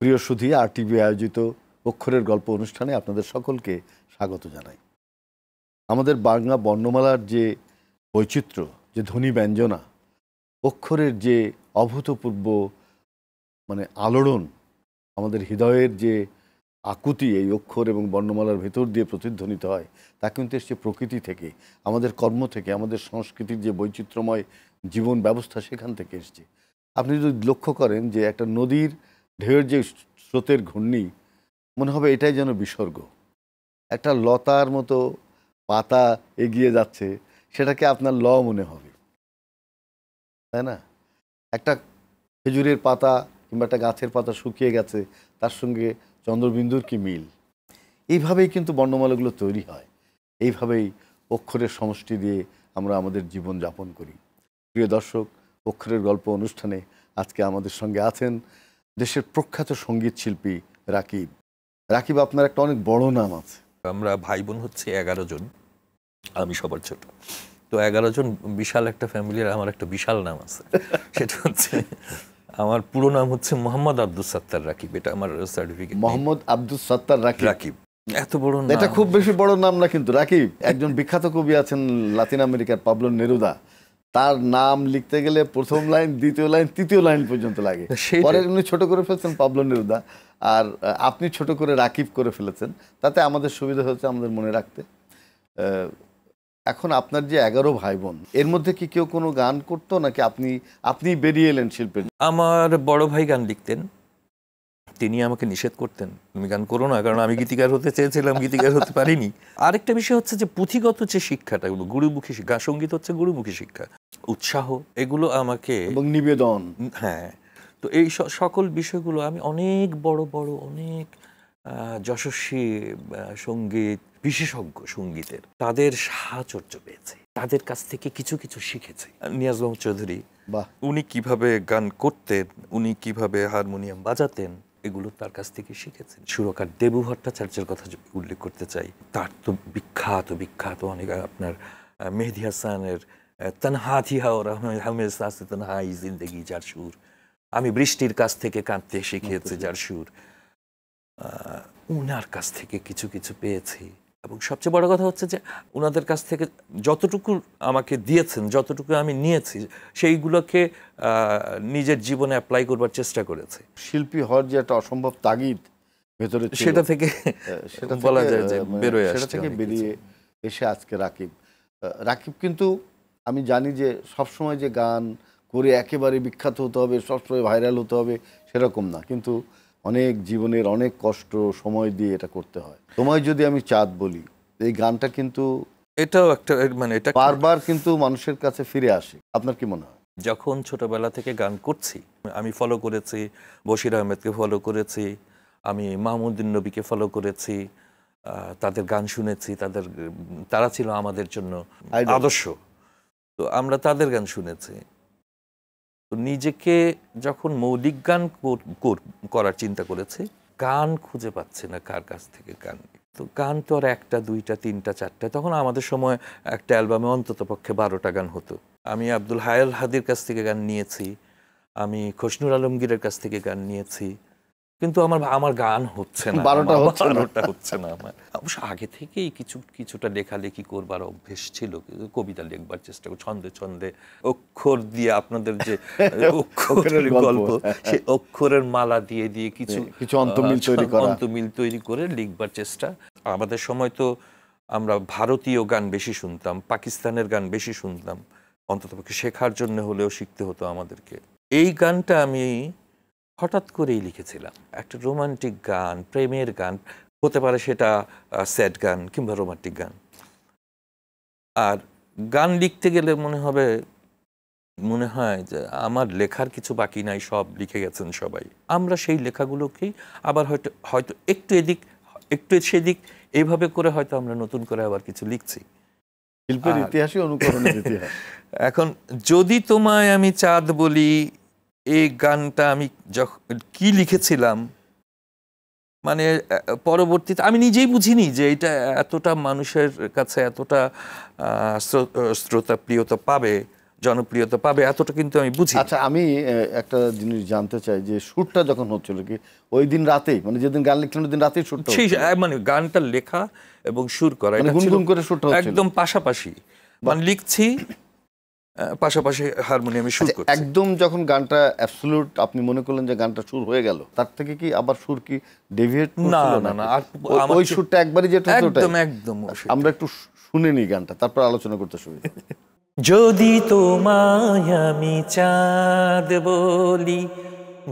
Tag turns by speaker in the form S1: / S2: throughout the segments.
S1: প্রিয় সুধী, আরটিভি আয়োজিত অক্ষরের গল্প অনুষ্ঠানে আপনাদের সকলকে স্বাগত জানাই। আমাদের বাংলা বর্ণমালার যে বৈচিত্র্য, যে ধ্বনি ব্যঞ্জনা, অক্ষরের যে অভূতপূর্ব আলোড়ন, আমাদের হৃদয়ের যে আকুতি এই অক্ষর এবং বর্ণমালার ভেতর দিয়ে প্রতিধ্বনিত হয়, তা কিন্তু এসছে প্রকৃতি থেকে, আমাদের কর্ম থেকে, আমাদের সংস্কৃতির যে বৈচিত্র্যময় জীবন ব্যবস্থা সেখান থেকে এসছে। আপনি যদি লক্ষ্য করেন যে একটা নদীর ঢেউয়ের যে স্রোতের ঘূর্ণি, মনে হবে এটাই যেন বিসর্গ। একটা লতার মতো পাতা এগিয়ে যাচ্ছে, সেটাকে আপনার ল মনে হবে, তাই না? একটা খেজুরের পাতা কিংবা একটা গাছের পাতা শুকিয়ে গেছে, তার সঙ্গে চন্দ্রবিন্দুর কি মিল। এইভাবেই কিন্তু বর্ণমালাগুলো তৈরি হয়, এইভাবেই অক্ষরের সমষ্টি দিয়ে আমরা আমাদের জীবন যাপন করি। প্রিয় দর্শক, অক্ষরের গল্প অনুষ্ঠানে আজকে আমাদের সঙ্গে আছেন দেশের প্রখ্যাত সঙ্গীত শিল্পী রাকিব। রাকিব, আপনার একটা অনেক বড় নাম আছে।
S2: আমরা ভাই বোন হচ্ছে 11 জন, আমি সবার ছোট। তো 11 জন বিশাল একটা ফ্যামিলির আমার একটা বিশাল নাম আছে। সেটা হচ্ছে, আমার পুরো নাম হচ্ছে মোহাম্মদ আব্দুস সাত্তার রাকিব। এটা আমার সার্টিফিকেট।
S1: মোহাম্মদ আব্দুস সাত্তার রাকিব।
S2: এত বড় নাম,
S1: এটা খুব বেশি বড় নাম না কিন্তু। রাকিব একজন বিখ্যাত কবি আছেন লাতিন আমেরিকার, পাবলো নেরুদা। তার নাম লিখতে গেলে প্রথম লাইন, দ্বিতীয় লাইন, তৃতীয় লাইন পর্যন্ত লাগে। পরে উনি ছোট করে ফেলছেন পাবলো নেরুদা, আর আপনি ছোট করে রাকিব করে ফেলেছেন। তাতে আমাদের সুবিধা হচ্ছে আমাদের মনে রাখতে। এখন আপনার যে 11 ভাই বোন, এর মধ্যে কি কেউ কোনো গান করতো নাকি আপনি বেরিয়ে এলেন শিল্পের?
S2: আমার বড় ভাই গান লিখতেন, তিনি আমাকে নিষেধ করতেন, তুমি গান করো না, কারণ আমি গীতিকার হতে চেয়েছিলাম, গীতিকার হতে পারিনি। আরেকটা বিষয় হচ্ছে যে পুঁথিগত যে শিক্ষাটা, গুরুমুখী শিক্ষা, সঙ্গীত হচ্ছে গুরুমুখী শিক্ষা, উৎসাহ, এগুলো আমাকে,
S1: এবং নিবেদন,
S2: হ্যাঁ। তো এই সকল বিষয়গুলো আমি অনেক বড় বড় অনেক যশস্বী সঙ্গীত বিশেষজ্ঞ সঙ্গীতের তাদের সাহচর্য পেয়েছি, তাদের কাছ থেকে কিছু কিছু শিখেছি। নিয়াজ মোহাম্মদ চৌধুরী, উনি কিভাবে গান করতেন, উনি কিভাবে হারমোনিয়াম বাজাতেন, এগুলো তার কাছ থেকে শিখেছেন। সুরকার দেবু ভট্টাচার্যের কথা উল্লেখ করতে চাই, তার তো বিখ্যাত বিখ্যাত অনেক, আপনার মেহেদি হাসানের তনহা থি ওর হামেশা সে তনহাই জিন্দেগি, যার সুর আমি বৃষ্টির কাছ থেকে কাঁদতে শিখিয়েছি, যার সুর উনার কাছ থেকে কিছু কিছু পেয়েছি। এবং সবচেয়ে বড় কথা হচ্ছে যে ওনাদের কাছ থেকে যতটুকু আমাকে দিয়েছেন, যতটুকু আমি নিয়েছি, সেইগুলোকে নিজের জীবনে অ্যাপ্লাই করবার চেষ্টা করেছি।
S1: শিল্পী হওয়ার যে একটা অসম্ভব তাগিদ ভেতরে,
S2: সেটা থেকে বলা যায় যে বেরোয় আসছে,
S1: সেটা থেকে বেরিয়ে এসে আজকে রাকিব কিন্তু আমি জানি যে সবসময় যে গান করে একেবারে বিখ্যাত হতে হবে, সবসময় ভাইরাল হতে হবে, সেরকম না। কিন্তু অনেক জীবনের অনেক কষ্ট সময় দিয়ে এটা করতে হয়। তোমায় যদি আমি চাঁদ বলি, এই গানটা কিন্তু
S2: এটাও একটা এটা
S1: বারবার কিন্তু মানুষের কাছে ফিরে আসে। আপনার কি মনে হয়?
S2: যখন ছোটবেলা থেকে গান করছি, আমি ফলো করেছি বশির আহমেদকে, ফলো করেছি আমি মাহমুদুন নবীকে, ফলো করেছি, তাদের গান শুনেছি, তারা ছিল আমাদের জন্য আদর্শ। তো আমরা তাদের গান শুনেছি। তো নিজেকে যখন মৌলিক গান করার চিন্তা করেছি, গান খুঁজে পাচ্ছি না কার কাছ থেকে গান। তো গান তো আর একটা, দুইটা, তিনটা, চারটা, তখন আমাদের সময় একটা অ্যালবামে অন্তত পক্ষে 12টা গান হতো। আমি আব্দুল হায়াল হাদির কাছ থেকে গান নিয়েছি, আমি খসনুর আলমগীরের কাছ থেকে গান নিয়েছি, কিন্তু আমার গান হচ্ছে না, 12টা হচ্ছে না। আমার অবশ্য আগে থেকেই কিছুটা লেখালেখি করবার অভ্যেস ছিল, কবিতা লিখবার চেষ্টা করি ছন্দে ছন্দে, অক্ষর দিয়ে, আপনাদের যে অক্ষরের গল্প, সেই অক্ষরের মালা দিয়ে দিয়ে কিছু অন্তমিল তৈরি করে লিখবার চেষ্টা। আমাদের সময় তো আমরা ভারতীয় গান বেশি শুনতাম, পাকিস্তানের গান বেশি শুনতাম, অন্ততপক্ষে শেখার জন্য হলেও শিখতে হতো আমাদেরকে। এই গানটা আমি হঠাৎ করেই লিখেছিলাম, একটা রোমান্টিক গান, প্রেমের গান হতে পারে, সেটা স্যাড গান কিংবা রোমান্টিক গান। আর গান লিখতে গেলে মনে হয় যে আমার লেখার কিছু বাকি নাই, সব লিখে গেছেন সবাই। আমরা সেই লেখাগুলোকেই আবার হয়তো একটু এদিক একটু সেদিক, এইভাবে করে হয়তো আমরা নতুন করে আবার কিছু লিখছি।
S1: শিল্পের ইতিহাসই অনুকরণের ইতিহাস।
S2: এখন যদি তোমায় আমি চাঁদ বলি, এই গানটা আমি কি লিখেছিলাম, পরবর্তীতে আমি নিজেই বুঝিনি যে এটা এতটা মানুষের কাছে এতটা শ্রোতা প্রিয়তা পাবে, জনপ্রিয়তা পাবে এতটা কিন্তু আমি বুঝি।
S1: আচ্ছা, আমি একটা জিনিস জানতে চাই যে শুটটা যখন হচ্ছিল কি ওই দিন রাতেই, মানে যেদিন গান লিখলেন ওই দিন রাতেই শুটটা
S2: সেই
S1: হচ্ছিল?
S2: মানে গানটা লেখা এবং সুর করা
S1: মানে
S2: এটা ছিল
S1: গুনগুন করে শুটটা হচ্ছিল
S2: একদম পাশাপাশি, মানে লিখছি পাশাপাশি হারমোনিয়ামে সুর
S1: আচ্ছা,
S2: করছি।
S1: একদম যখন গানটা অ্যাবসলিউট আপনি মনে করলেন যে গানটা সুর হয়ে গেল, তার থেকে কি আবার সুর কি ডেভিয়েট
S2: না
S1: করছিল
S2: না
S1: নাকি?
S2: না, আর আমার
S1: ওই সুরটা একবারই যেটা হতো ওটাই?
S2: একদম একদম
S1: আমরা একটু শুনে নিই গানটা, তারপর আলোচনা করতে সুবিধা হবে।
S2: যদি তোমায় আমি চাঁদ বলি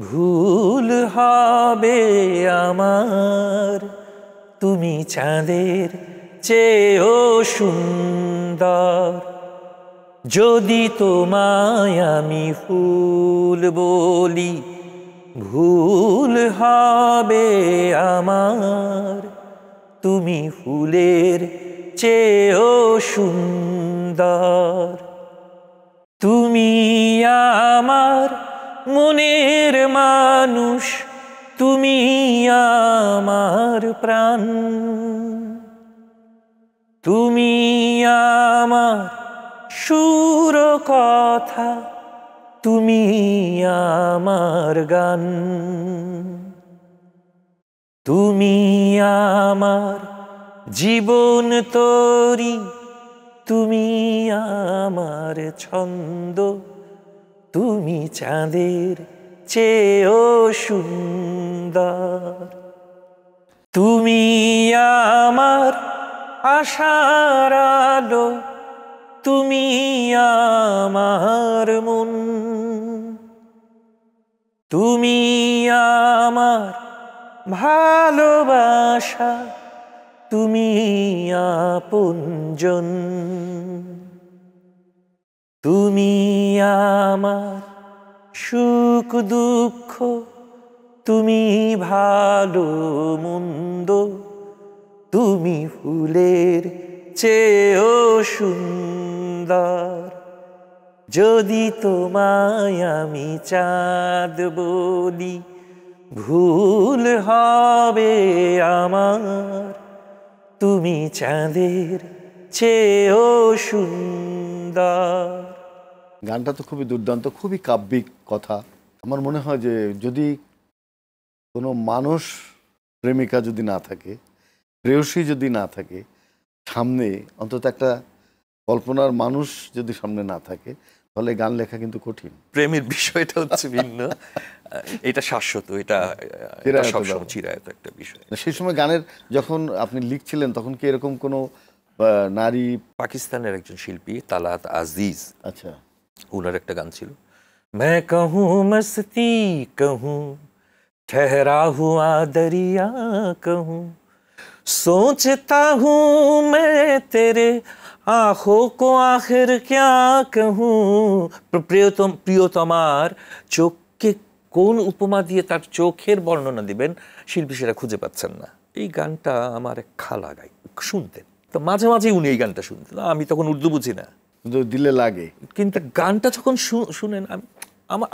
S2: ভুল হবে আমার, তুমি চাঁদের চেয়েও সুন্দর। যদি তোমায় আমি ফুল বলি ভুল হবে আমার, তুমি ফুলের চেয়েও সুন্দর। তুমি আমার মনের মানুষ, তুমি আমার প্রাণ, তুমি আমার সুর কথা, তুমি আমার গান, তুমি আমার জীবন তরি, তুমি আমার ছন্দ, তুমি চাঁদের চেয়েও সুন্দর। তুমি আমার আশার আলো, তুমি আমার মন, তুমি আমার ভালোবাসা, তুমি আপনজন, তুমি আমার সুখ দুঃখ, তুমি ভালো মন্দ, তুমি ফুলের চেয়েও সুন্দর। যদি তোমায় আমি চাঁদ বলি ভুল হবে আমার, তুমি চাঁদের চেয়েও সুন্দর।
S1: গানটা তো খুবই দুর্দান্ত, খুবই কাব্যিক কথা। আমার মনে হয় যে যদি কোনো মানুষ, প্রেমিকা যদি না থাকে, প্রেয়সী যদি না থাকে সামনে, অন্তত একটা কল্পনার মানুষ যদি সামনে না থাকে, তাহলে গান লেখা কিন্তু কঠিন।
S2: প্রেমের বিষয়টা হচ্ছে ভিন্ন, এটা শাশ্বত, এটা সবসময় চিরায়ত একটা বিষয়।
S1: সেই সময় গানের যখন আপনি লিখছিলেন তখন কি এরকম কোনো নারী?
S2: পাকিস্তানের একজন শিল্পী তালাত আজিজ,
S1: আচ্ছা,
S2: উনার একটা গান ছিল, मैं कहूँ मस्ती कहूँ ठहरा हुआ दरिया कहूँ, सोचता हूँ मैं तेरे आँखों को आखिर क्या कहूँ। প্রিয়তমার চোখকে কোন উপমা দিয়ে তার চোখের বর্ণনা দিবেন শিল্পী সেটা খুঁজে পাচ্ছেন না। এই গানটা আমার এক খালা গাই শুনতেন, তো মাঝে মাঝে উনি এই গানটা শুনতেন, আমি তখন উর্দু বুঝি না,
S1: কিন্তু দিলে লাগে।
S2: কিন্তু গানটা যখন শুনেন,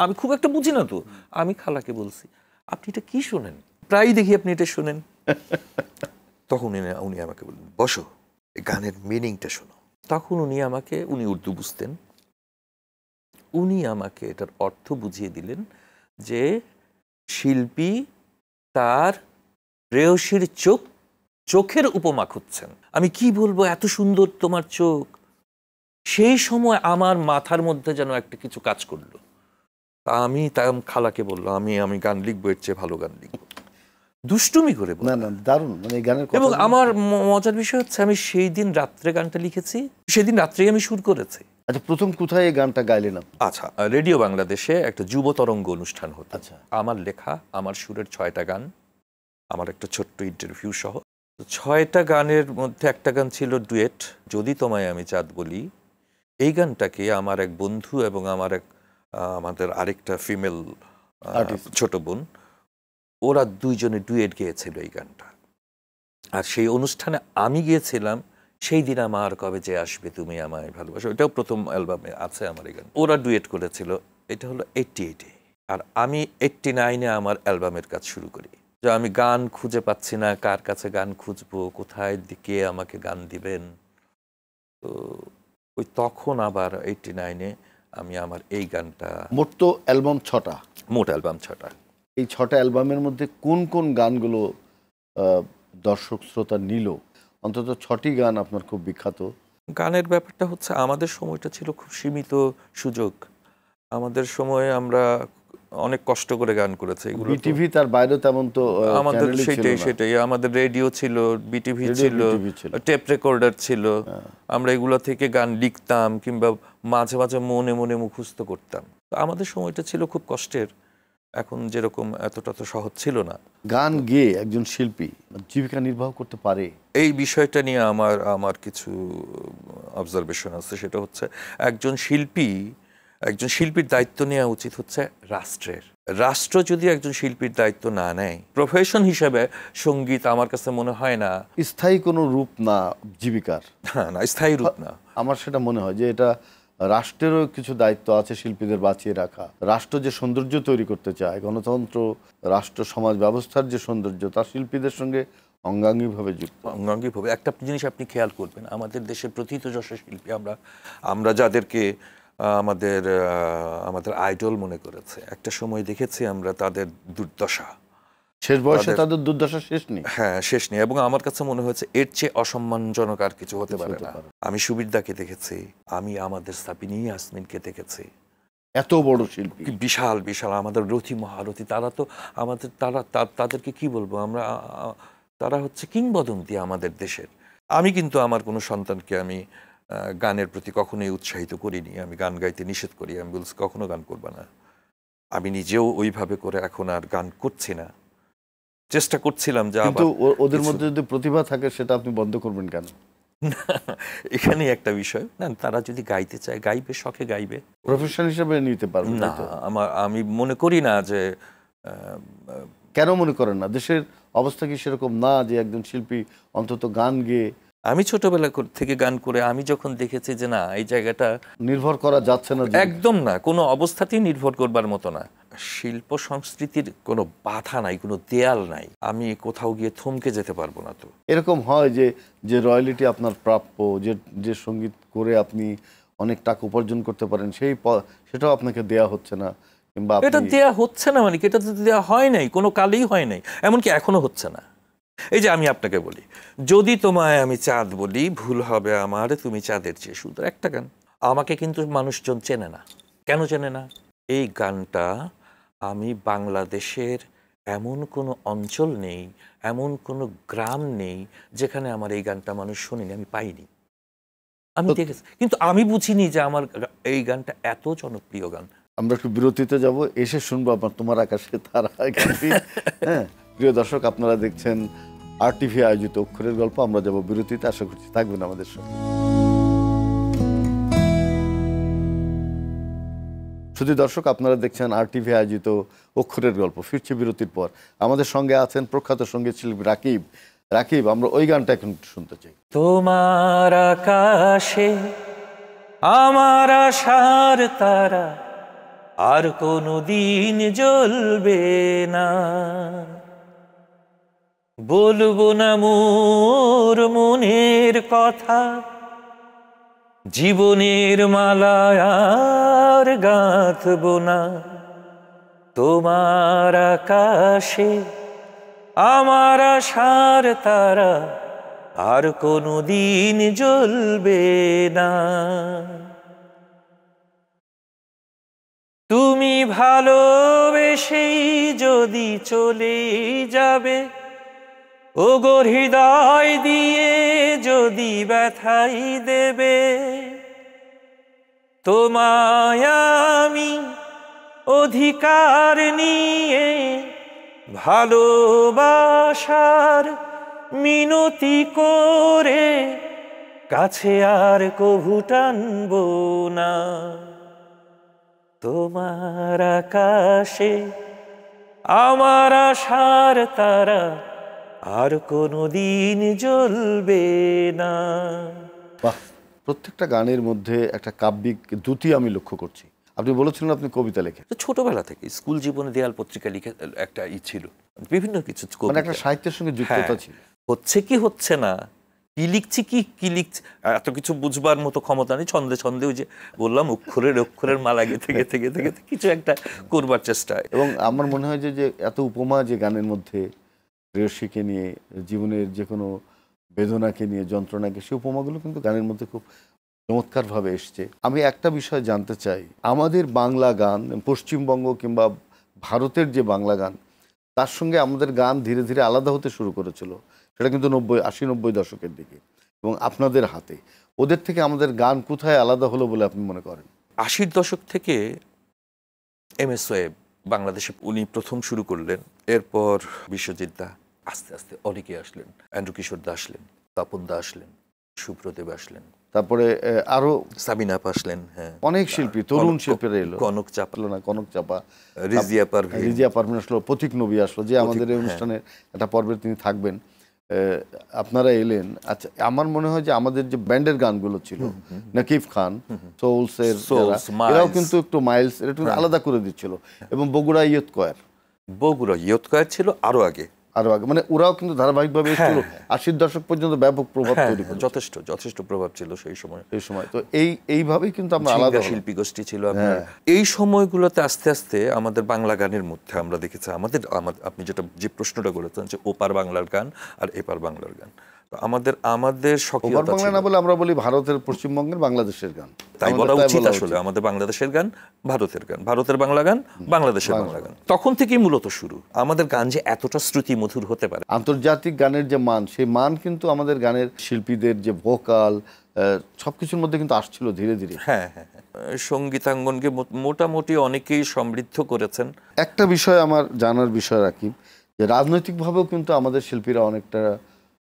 S2: আমি খুব একটা বুঝি না, তো আমি খালাকে বলছি আপনি এটা কি শোনেন, প্রায়ই দেখি আপনি এটা শোনেন। তখন উনি আমাকে বললেন বসো, এই গানের মিনিংটা শোনো। তখন উনি উর্দু বুঝতেন, উনি আমাকে এটার অর্থ বুঝিয়ে দিলেন যে শিল্পী তার প্রেয়সীর চোখের উপমা খুঁজছেন। আমি কি বলবো, এত সুন্দর তোমার চোখ। সেই সময় আমার মাথার মধ্যে যেন একটা কিছু কাজ করলো। আমি খালাকে বললো আমি গান লিখবো, এর চেয়ে ভালো গান লিখবো। দুষ্টুমি করে
S1: না না, দারুণ, মানে এই গানের কথা।
S2: এবং আমার মজার বিষয় হচ্ছে আমি সেই দিন রাত্রে গানটা লিখেছি, সেদিন রাত্রেই আমি সুর করেছি।
S1: আচ্ছা, প্রথম কোথায় এই গানটা গাইলেন আপনি?
S2: আচ্ছা, রেডিও বাংলাদেশে একটা যুব তরঙ্গ অনুষ্ঠান হতো।
S1: আচ্ছা,
S2: আমার লেখা, আমার সুরের 6টা গান, আমার একটা ছোট্ট ইন্টারভিউ সহ। 6টা গানের মধ্যে একটা গান ছিল ডুয়েট, যদি তোমায় আমি চাঁদ বলি। এই গানটাকে আমার এক বন্ধু এবং আমাদের আরেকটা ফিমেল ছোট বোন, ওরা দুইজনে ডুয়েট গেয়েছিল এই গানটা। আর সেই অনুষ্ঠানে আমি গিয়েছিলাম, সেই দিন আমার কবে যে আসবে তুমি আমায় ভালোবাসো, এটাও প্রথম অ্যালবামে আছে আমার এই গান। ওরা ডুয়েট করেছিল, এটা হলো 88-এ। আর আমি 89-এ আমার অ্যালবামের কাজ শুরু করি। যে আমি গান খুঁজে পাচ্ছি না, কার কাছে গান খুঁজবো, কোথায় দিকে আমাকে গান দিবেন। তো ওই তখন আবার 89-এ আমি আমার এই গানটা,
S1: মোট তো অ্যালবাম 6টা,
S2: মোট অ্যালবাম 6টা।
S1: এই 6টা অ্যালবামের মধ্যে কোন কোন গানগুলো দর্শক শ্রোতা নিল? অন্তত 6টি গান আপনার খুব বিখ্যাত।
S2: গানের ব্যাপারটা হচ্ছে আমাদের সময়টা ছিল খুব সীমিত সুযোগ। আমাদের সময়ে আমরা অনেক কষ্ট করে গান করেছি। এগুলো তো
S1: বিটিভি তার বাইরে তেমন তো
S2: আমাদের
S1: চ্যানেলই ছিল
S2: সেটাই
S1: না।
S2: সেটাই আমাদের রেডিও ছিল, বিটিভি
S1: রেডিও,
S2: ছিল,
S1: বিটিভি ছিল।
S2: টেপ রেকর্ডার ছিল। আমরা এগুলো থেকে গান লিখতাম কিংবা মাঝে মাঝে মনে মনে মুখস্থ করতাম। তো আমাদের সময়টা ছিল খুব কষ্টের। এখন যেরকম এতটা তো সহজ ছিল না।
S1: গান গেয়ে একজন শিল্পী জীবিকা নির্বাহ করতে পারে?
S2: এই বিষয়টা নিয়ে আমার কিছু অবজারভেশন আছে। সেটা হচ্ছে একজন শিল্পীর দায়িত্ব নেওয়া উচিত হচ্ছে রাষ্ট্রের। রাষ্ট্র যদি একজন শিল্পীর দায়িত্ব না নেয়, প্রফেশন হিসেবে সঙ্গীত আমার কাছে মনে হয় না,
S1: স্থায়ী কোনো রূপ না জীবিকার।
S2: হ্যাঁ, না স্থায়ী রূপ না।
S1: আমার সেটা মনে হয় যে এটা রাষ্ট্রেরও কিছু দায়িত্ব আছে শিল্পীদের বাঁচিয়ে রাখা। রাষ্ট্র যে সৌন্দর্য তৈরি করতে চায়, গণতন্ত্র, রাষ্ট্র সমাজ ব্যবস্থার যে সৌন্দর্য, তা শিল্পীদের সঙ্গে অঙ্গাঙ্গিভাবে যুক্ত।
S2: অঙ্গাঙ্গিভাবে একটা জিনিস আপনি খেয়াল করবেন, আমাদের দেশের প্রথিতযশা শিল্পী আমরা যাদেরকে আমাদের আইডল মনে করেছে, একটা সময় দেখেছি আমরা তাদের দুর্দশা,
S1: শেষ বয়সে তাদের দুর্দশা শেষ নেই।
S2: হ্যাঁ, শেষ নেই। এবং আমার কাছে মনে হয়েছে এর চেয়ে অসম্মানজনক আর কিছু হতে পারে না। আমি সুবিরদাকে দেখেছি, আমি আমাদের সাবিনী ইয়াসমিনকে দেখেছি,
S1: এত বড় শিল্পী,
S2: বিশাল বিশাল আমাদের রথী মহারথী। তারা তো আমাদের, তাদেরকে কি বলবো আমরা, তারা হচ্ছে কিংবদন্তি আমাদের দেশের। আমি কিন্তু আমার কোনো সন্তানকে আমি গানের প্রতি কখনোই উৎসাহিত করিনি। আমি গান গাইতে নিষেধ করি, আমি বলছি কখনো গান করবা না। আমি নিজেও ওইভাবে করে এখন আর গান করছি না। চেষ্টা করছিলাম যে
S1: কিন্তু ওদের মধ্যে যদি প্রতিভা থাকে সেটা আপনি বন্ধ করবেন কেন?
S2: এখানে একটা বিষয়, না তারা যদি গাইতে চায় গাইবে, শখে গাইবে,
S1: প্রফেশন হিসেবে নিতে পারবেন
S2: না। আমি মনে করি না যে,
S1: কেন মনে করেন না? দেশের অবস্থা কি সেরকম না যে একজন শিল্পী অন্তত গান গেয়ে?
S2: আমি ছোটবেলা থেকে গান করে আমি যখন দেখেছি যে না, এই জায়গাটা
S1: নির্ভর করা যাচ্ছে না,
S2: একদম না, কোনো অবস্থাতেই নির্ভর করবার মতো না। শিল্প সংস্কৃতির কোনো বাধা নাই, কোনো দেয়াল নাই। আমি কোথাও গিয়ে থমকে যেতে পারবো না। তো
S1: এরকম হয় যে যে রয়্যালিটি আপনার প্রাপ্য, যে যে সঙ্গীত করে আপনি অনেক টাকা উপার্জন করতে পারেন, সেটাও আপনাকে দেয়া হচ্ছে না, কিংবা
S2: এটা দেয়া হচ্ছে না মানে কি, এটা তো দেয়া হয় নাই, কোনো কালেই হয় নাই, এমনকি এখনো হচ্ছে না। এই যে আমি আপনাকে বলি, যদি তোমায় আমি চাঁদ বলি, ভুল হবে আমার, তুমি চাঁদের চেয়ে সুন্দর, একটা গান। আমাকে কিন্তু মানুষজন চেনে না। কেন চেনে না? এই গানটা আমি বাংলাদেশের এমন কোনো অঞ্চল নেই, এমন কোনো গ্রাম নেই যেখানে আমার এই গানটা মানুষ শোনেনি, আমি পাইনি। আমি দেখেছি, কিন্তু আমি বুঝিনি যে আমার এই গানটা এত জনপ্রিয় গান।
S1: আমরা একটু বিরতিতে যাব, এসে শুনবো আপনার তোমার আকাশে তারা গানটি। হ্যাঁ, প্রিয় দর্শক, আপনারা দেখছেন RTV আয়োজিত অক্ষরের গল্প। আমরা যাব বিরতিতে, আশা করছি থাকবেন আমাদের সঙ্গে। শুধু দর্শক, আপনারা দেখছেন RTV আয়োজিত অক্ষরের গল্প। ফিরছি বিরতির পর। আমাদের সঙ্গে আছেন প্রখ্যাত সঙ্গীত শিল্পী রাকিব। রাকিব, আমরা ওই গানটা এখন শুনতে চাই।
S2: তোমার আকাশে আমার আশার তারা আর কোনো দিন জ্বলবে না, বলবো না মোর মনের কথা, জীবনের মালা আর গাঁথবো না। তোমার আকাশে আমার আশার তারা আর কোনো দিন জ্বলবে না। তুমি ভালোবেসেই যদি চলে যাবে, ওগো হৃদয় দিয়ে যদি ব্যথাই দেবে, তোমায় আমি অধিকার নিয়ে ভালোবাসার মিনতি করে কাছে আর কভু টানবো না। তোমার আকাশে আমার আশার তারা আর কোনো দিন জ্বলবে না।
S1: বাহ, প্রত্যেকটা গানের মধ্যে একটা কাব্যিক দ্যুতি আমি লক্ষ্য করছি। আপনি বলেছিলেন আপনি কবিতা লেখেন।
S2: ছোটবেলা থেকে স্কুল জীবনে দেয়াল পত্রিকা লিখে একটা ছিল, বিভিন্ন কিছু
S1: মানে একটা সাহিত্যের সঙ্গে যুক্ততা ছিল।
S2: হচ্ছে কি হচ্ছে না কি লিখছি কি লিখছি এত কিছু বুঝবার মতো ক্ষমতা নেই। ছন্দে ছন্দে ওই যে বললাম অক্ষরের মালা গেঁথে গেঁথে গেঁথে গেঁথে কিছু একটা করবার চেষ্টা।
S1: এবং আমার মনে হয় যে এত উপমা যে গানের মধ্যে প্রেয়সীকে নিয়ে, জীবনের যে কোনো বেদনাকে নিয়ে, যন্ত্রণাকে, সেই উপমাগুলো কিন্তু গানের মধ্যে খুব চমৎকারভাবে এসছে। আমি একটা বিষয় জানতে চাই, আমাদের বাংলা গান, পশ্চিমবঙ্গ কিংবা ভারতের যে বাংলা গান, তার সঙ্গে আমাদের গান ধীরে ধীরে আলাদা হতে শুরু করেছিল। সেটা কিন্তু 80-90 দশকের দিকে এবং আপনাদের হাতে। ওদের থেকে আমাদের গান কোথায় আলাদা হলো বলে আপনি মনে করেন?
S2: 80-র দশক থেকে এম.এস. ওয়েব বাংলাদেশে উনি প্রথম শুরু করলেন। এরপর বিশ্বজিৎ দা, আস্তে আস্তে অনেকে আসলেন। অ্যান্ড্রু কিশোর দা আসলেন, তপন দা আসলেন, সুব্রদেব আসলেন,
S1: তারপরে আরো
S2: সাবিনা আপা আসলেন, হ্যাঁ,
S1: অনেক শিল্পী, তরুণ শিল্পীরা এলো।
S2: কনক চাপা,
S1: কনক চাপা,
S2: রিজিয়া
S1: পারভিন আসলো, প্রতীক নবী আসলো, যে আমাদের এই অনুষ্ঠানের একটা পর্বে তিনি থাকবেন। আপনারা এলেন। আচ্ছা, আমার মনে হয় যে আমাদের যে ব্যান্ডের গানগুলো ছিল, নাকিব খান, সোলসের, এরাও কিন্তু একটু মাইলস, এটা একটু আলাদা করে দিচ্ছিল। এবং বগুড়া ইয়ৎকয়ার ছিল আরো আগে, মানে ওরাও কিন্তু ধারাবাহিকভাবে এসেছিল। 80-র দশক পর্যন্ত ব্যাপক প্রভাব তৈরি করে,
S2: যথেষ্ট প্রভাব ছিল সেই সময়।
S1: তো এইভাবেই কিন্তু আমরা আলাদা
S2: শিল্পী গোষ্ঠী ছিল আপনার। এই সময়গুলোতে আস্তে আস্তে আমাদের বাংলা গানের মধ্যে আমরা দেখেছি আমাদের আপনি যে প্রশ্নটা করেছেন যে ওপার বাংলার গান আর এপার বাংলার গান, আমাদের সক্রিয়তা ছিল।
S1: না বলে আমরা বলি ভারতের, পশ্চিমবঙ্গের, বাংলাদেশের গান,
S2: তাই বলা উচিত আসলে। আমাদের বাংলাদেশের গান, ভারতের গান, ভারতের বাংলা গান, বাংলাদেশের বাংলা গান, তখন থেকেই মূলত শুরু। আমাদের গান যে এতটা শ্রুতি মধুর হতে পারে,
S1: আন্তর্জাতিক গানের যে মান, সেই মান কিন্তু আমাদের গানের শিল্পীদের যে ভোকাল, সবকিছুর মধ্যে কিন্তু আসছিল ধীরে ধীরে।
S2: হ্যাঁ, সঙ্গীতাঙ্গনকে মোটামুটি অনেকেই সমৃদ্ধ করেছেন।
S1: একটা বিষয় আমার জানার বিষয় রাখি, যে রাজনৈতিকভাবেও কিন্তু আমাদের শিল্পীরা অনেকটা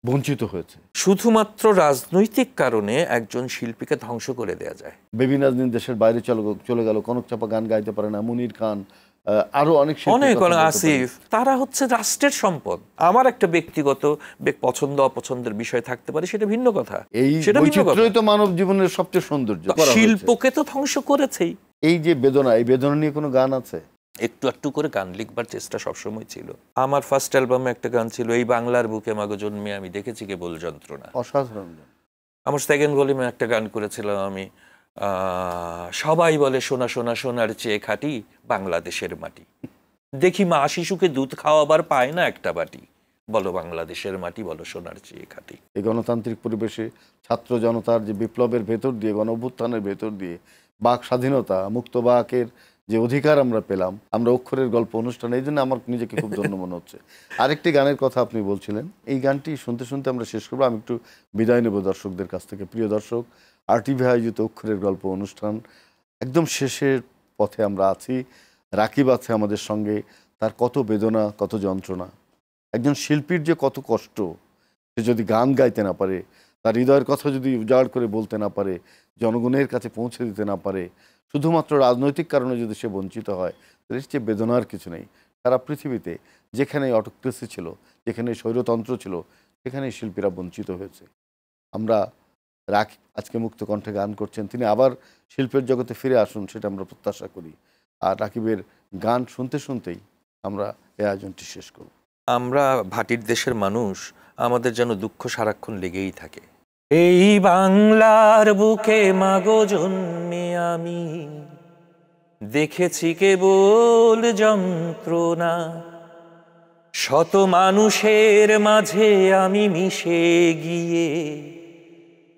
S1: বঞ্চিত হয়েছে।
S2: শুধুমাত্র রাজনৈতিক কারণে একজন শিল্পীকে ধ্বংস করে দেয়া যায়?
S1: বেবি নাজনীন দেশের বাইরে চলে গেল, কনক চাপা গান গাইতে পারে না, মুনির খান, আরো অনেক
S2: আসিফ, তারা হচ্ছে রাষ্ট্রের সম্পদ। আমার একটা ব্যক্তিগত পছন্দ অপছন্দের বিষয় থাকতে পারে, সেটা ভিন্ন কথা।
S1: সেটা বৈচিত্র্যই তো মানব জীবনের সবচেয়ে সৌন্দর্য।
S2: শিল্পকে তো ধ্বংস করেছেই।
S1: এই যে বেদনা, এই বেদনা নিয়ে কোনো গান আছে?
S2: একটু করে গান লিখবার চেষ্টা সবসময় ছিল। আমার ফার্স্ট অ্যালবামে একটা গান ছিল, এই বাংলার বুকে মাগো জন্মে আমি দেখেছি কেবল যন্ত্রণা।
S1: অসাধারণ।
S2: আমার সেকেন্ড ভলিউমে একটা গান করেছিলাম আমি, সবাই বলে সোনা সোনা সোনার চেয়ে খাঁটি বাংলাদেশের মাটি, দেখি মা শিশুকে দুধ খাওয়াবার পায় না একটা বাটি, বলো বাংলাদেশের মাটি, বলো সোনার চেয়ে খাঁটি।
S1: এই গণতান্ত্রিক পরিবেশে ছাত্র জনতার যে বিপ্লবের ভেতর দিয়ে, গণ অভ্যুত্থানের ভেতর দিয়ে বাক স্বাধীনতা, মুক্ত বাকের যে অধিকার আমরা পেলাম, আমরা অক্ষরের গল্প অনুষ্ঠানে, এই জন্য আমার নিজেকে খুব ধন্য মনে হচ্ছে। আরেকটি গানের কথা আপনি বলছিলেন, এই গানটি শুনতে শুনতে আমরা শেষ করবো। আমি একটু বিদায় নেব দর্শকদের কাছ থেকে। প্রিয় দর্শক, RTV আয়োজিত অক্ষরের গল্প অনুষ্ঠান একদম শেষের পথে আমরা আছি। রাকিব আছে আমাদের সঙ্গে, তার কত বেদনা, কত যন্ত্রণা, একজন শিল্পীর যে কত কষ্ট, সে যদি গান গাইতে না পারে, তার হৃদয়ের কথা যদি উজাড় করে বলতে না পারে, জনগণের কাছে পৌঁছে দিতে না পারে, শুধুমাত্র রাজনৈতিক কারণে যদি সে বঞ্চিত হয়, তাহলে সে বেদনার কিছু নেই। সারা পৃথিবীতে যেখানে অটোক্রেসি ছিল, যেখানে স্বৈরতন্ত্র ছিল, সেখানে শিল্পীরা বঞ্চিত হয়েছে। আমরা রাকিব আজকে মুক্ত কণ্ঠে গান করছেন, তিনি আবার শিল্পের জগতে ফিরে আসুন, সেটা আমরা প্রত্যাশা করি। আর রাকিবের গান শুনতে শুনতেই আমরা এই আয়োজনটি শেষ করব।
S2: আমরা ভাটির দেশের মানুষ, আমাদের যেন দুঃখ সারাক্ষণ লেগেই থাকে। এই বাংলার বুকে মাগো জন্মে আমি দেখেছি কেবল যন্ত্রণা, শত মানুষের মাঝে আমি মিশে গিয়ে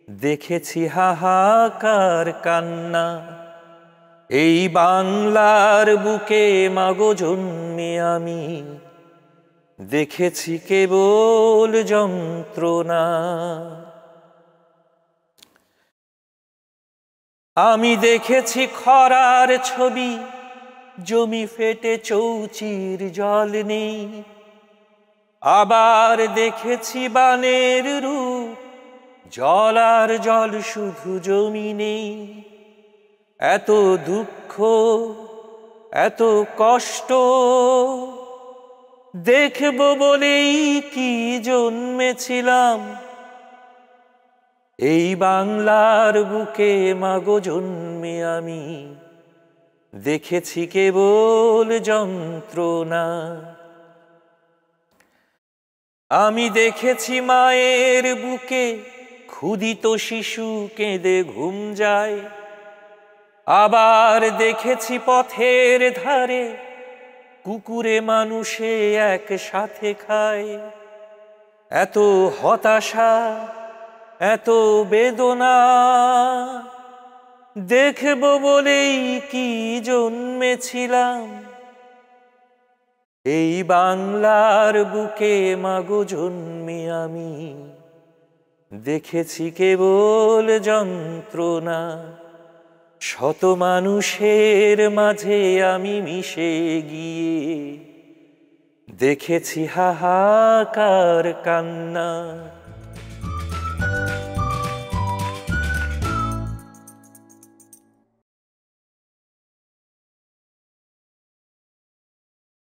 S2: দেখেছি হাহাকার কান্না। এই বাংলার বুকে মাগো জন্মে আমি দেখেছি কেবল যন্ত্রণা। আমি দেখেছি খরার ছবি, জমি ফেটে চৌচির জল নেই। আবার দেখেছি বানের রূপ, জল আর জল শুধু জমি নেই। এত দুঃখ, এত কষ্ট দেখব বলেই কি জন্মেছিলাম। এই বাংলার বুকে মাগো জন্মে আমি দেখেছি কেবল যন্ত্রণা। আমি দেখেছি মায়ের বুকে ক্ষুদিত শিশু কেঁদে ঘুম যায়। আবার দেখেছি পথের ধারে কুকুরে মানুষে একসাথে খায়। এত হতাশা, এত বেদনা দেখব বলেই কি জন্মেছিলাম। এই বাংলার বুকে মাগো জন্মে আমি দেখেছি কেবল যন্ত্রণা। শত মানুষের মাঝে আমি মিশে গিয়ে দেখেছি হাহাকার কান্না।